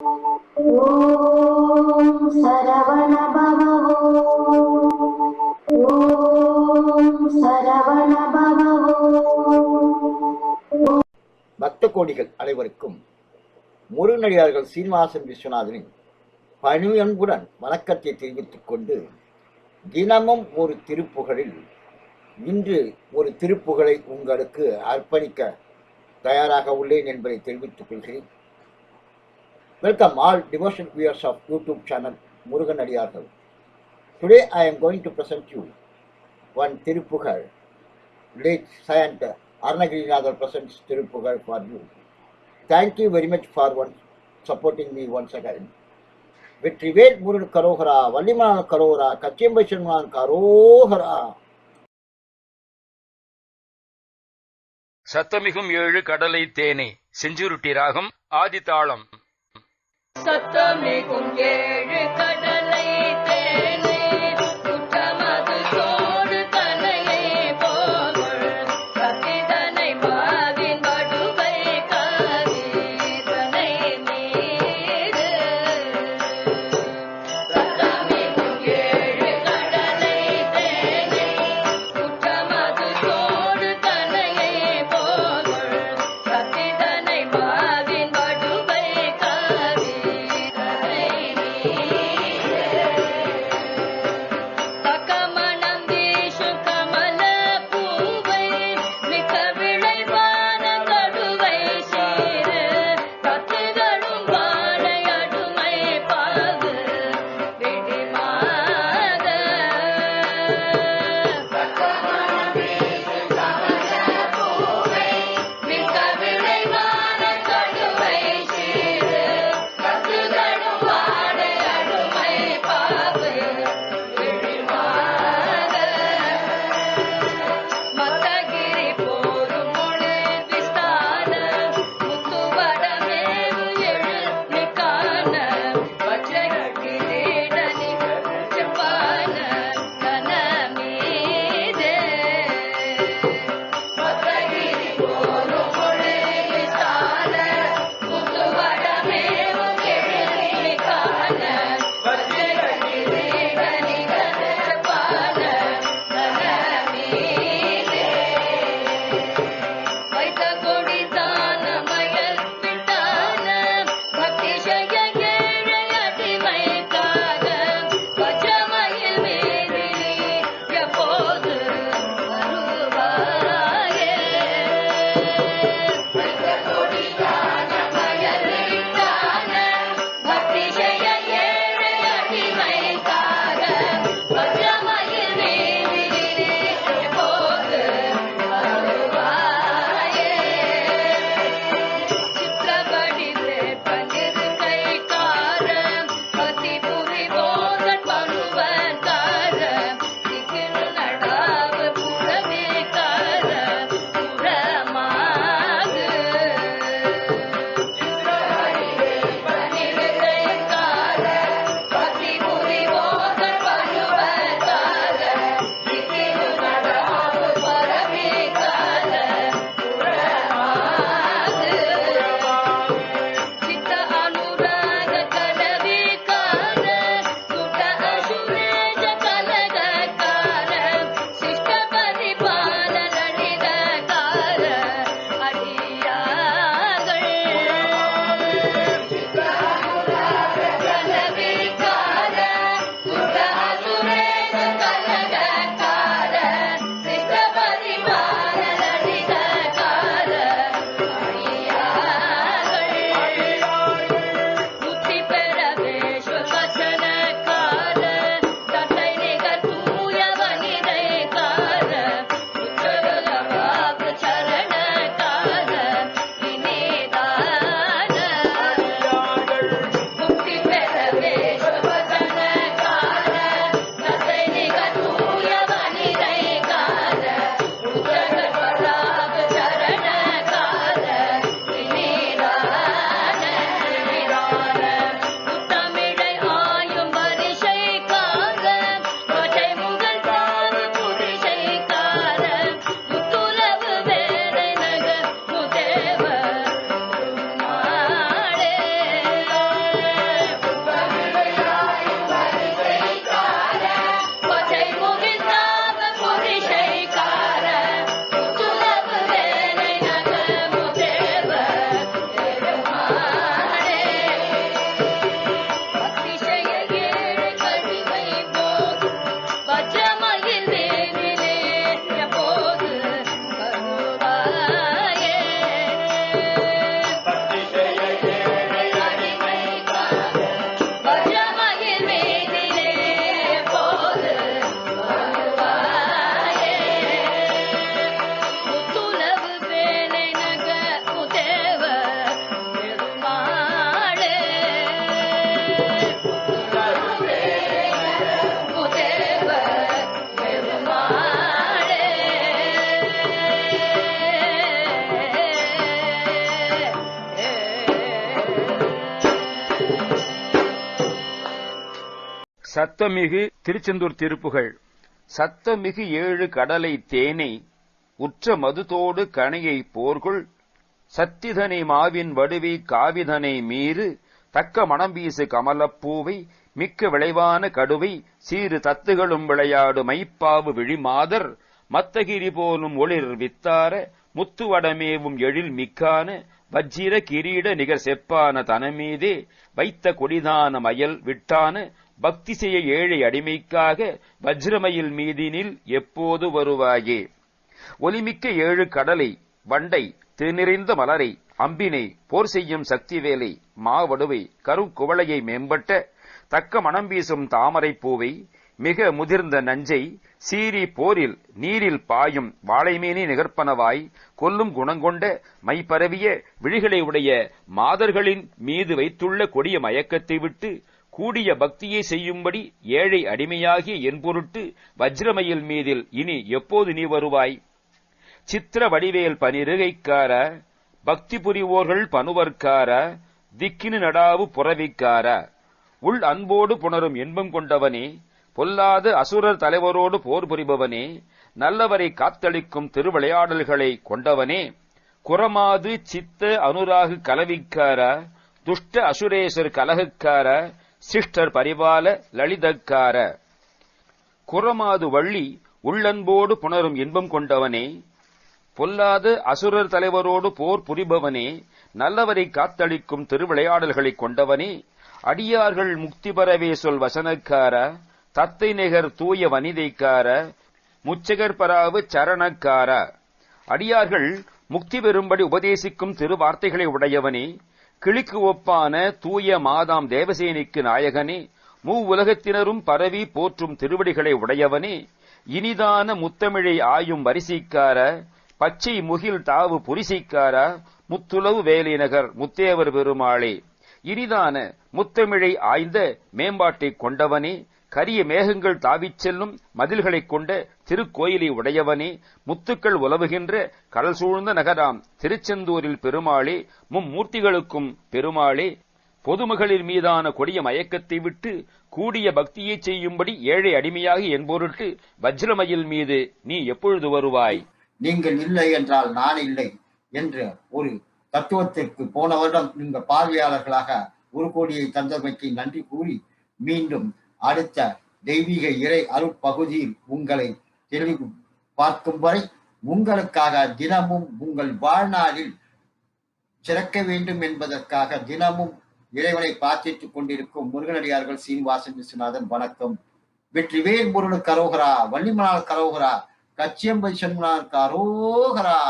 ஓம் சரவண பவ ஓம் சரவண பவ. பக்த கோடிகள் அனைவருக்கும் முருகனடியார்கள் சீனிவாசன் விஸ்வநாதனின் பணியன்புடன் வணக்கத்தை தெரிவித்துக் கொண்டு, தினமும் ஒரு திருப்புகழில் இன்று ஒரு திருப்புகழை உங்களுக்கு அர்ப்பணிக்க தயாராக உள்ளேன் என்பதை தெரிவித்துக் கொள்கிறேன். Welcome all devotional viewers of YouTube channel Murugan Adiyargal. Today I am going to present you one Tirupugal. Late Saint Arunagirinathar presents Tirupugal for you. Thank you very much for supporting me once again. Vetrivel Murugan கரோகரா, வள்ளிமலான கரோகரா, கச்சியம்பை செல்வனான் கரோகரா. சத்தமிகும் 7 கடலை தேனே. செஞ்சுருட்டி ராகம், ஆதிதாளம். சத்தமிகும் 7 கடலை தேனே, குற்றமது சோடு தனையை போல் கத்திதனை மாதின் படுவை கதிதனை மீது. சத்தமிகும் 7 கடலை தேனே, குற்றமது சோடு தனையை போல் கத்திதனை மாதின் படுவை கதிதனை மீது. சத்தமிகு திருச்செந்தூர் திருப்புகழ். சத்தமிகு 7 கடலை தேனை உற்ற மதுதோடு கணையை போர்கொள் சத்திதனை மாவின் வடுவி காவிதனை மீறு தக்க மணம் வீசு கமலப்பூவை மிக்க விளைவான கடுவை சீறு தத்துகளும் விளையாடு மைப்பாவு விழிமாதர் மத்தகிரி போலும் ஒளிர் வித்தார முத்து வடமேவும் எழில் மிக்கான வஜ்ஜிர கிரீட நிகர் செப்பான தனமீதே வைத்த கொடிதான மயல் விட்டான பக்தி செய்ய ஏழை அடிமைக்காக வஜ்ரமயில் மீதினில் எப்போது வருவாயே. ஒலிமிக்க 7 கடலை வண்டை திருநிறைந்த மலரை அம்பினை போர் செய்யும் சக்தி வேலை மாவடுவை கருங்குவளையை மேம்பட்ட தக்க மணம் வீசும் தாமரை பூவை மிக முதிர்ந்த நஞ்சை சீறி போரில் நீரில் பாயும் வாழைமேனி நிகர்ப்பனவாய் கொல்லும் குணங்கொண்ட மைப்பரவிய விழிகளை உடைய மாதர்களின் மீது வைத்துள்ள கொடிய மயக்கத்தை விட்டு கூடிய பக்தியை செய்யும்படி ஏழை அடிமையாகிய என் பொருட்டு வஜ்ரமயில் மீதில் இனி எப்போது நீ வருவாய். சித்திர வடிவேல் பனிருகைக்கார பக்தி புரிவோர்கள் பனுவர்க்கார திக்கினு நடாவு புறவிக்கார உள் அன்போடு புணரும் இன்பம் கொண்டவனே பொல்லாத அசுரர் தலைவரோடு போர் புரிபவனே நல்லவரை காத்தளிக்கும் திருவிளையாடல்களை கொண்டவனே குரமாது சித்த அனுராகு கலவிக்கார துஷ்ட அசுரேசர் கலகுக்கார சிஷ்டர் பரிபால லலிதக்கார. குரமாது வள்ளி உள்ளன்போடு புணரும் இன்பம் கொண்டவனே பொல்லாத அசுரர் தலைவரோடு போர் புரிபவனே நல்லவரை காத்தளிக்கும் திருவிளையாடல்களை கொண்டவனே அடியார்கள் முக்தி பெறவே சொல் வசனக்கார தத்தை நிகர் தூய வனிதைக்கார முச்சகர் பராவு சரணக்கார. அடியார்கள் முக்தி பெறும்படி உபதேசிக்கும் திருவார்த்தைகளை உடையவனே கிளிக்கு ஒப்பான தூய மாதாம் தேவசேனிக்கு நாயகனே உலகத்தினரும் பரவி போற்றும் திருவடிகளை உடையவனே இனிதான முத்தமிழை ஆயும் வரிசைக்கார பச்சை முகில் தாவு புரிசைக்கார முத்துளவு வேலிநகர் முத்தேவர் பெருமாளே இனிதான முத்தமிழை ஆய்ந்த மேம்பாட்டைக் கொண்டவனே கரிய மேகங்கள் தாவிச் செல்லும் மதில்களைக் கொண்ட திருக்கோயிலை உடையவனே முத்துக்கள் உலவுகின்ற கடல் சூழ்ந்த நகராம் திருச்செந்தூரில் பெருமாளே மும்மூர்த்திகளுக்கும் பெருமாளே பொதுமகளிர் மீதான கொடிய மயக்கத்தை விட்டு கூடிய பக்தியை செய்யும்படி ஏழை அடிமையாக என் பொருட்டு வஜ்ரமயில் மீது நீ எப்பொழுது வருவாய். நீங்கள் இல்லை என்றால் நான் இல்லை என்ற ஒரு தத்துவத்திற்கு போன வருடம் நீங்கள் பார்வையாளர்களாக 1 கோடியை தந்தமைக்கு நன்றி கூறி மீண்டும் அடுத்த தெய்வீக இறை அருட்பகுதியில் உங்களை தெளிவு பார்க்கும் வரை உங்களுக்காக தினமும் உங்கள் வாழ்நாளில் சிறக்க வேண்டும் என்பதற்காக தினமும் இறைவனை பிரார்த்தித்துக் கொண்டிருக்கும் முருகனடியார்கள் சீனிவாசன் விஸ்வநாதன். வணக்கம். வெற்றிவேல் முருகனுக்கு அரோகரா, வள்ளிமலால் கரோகரா, கச்சியம்பை சண்முனாருக்கு அரோகரா.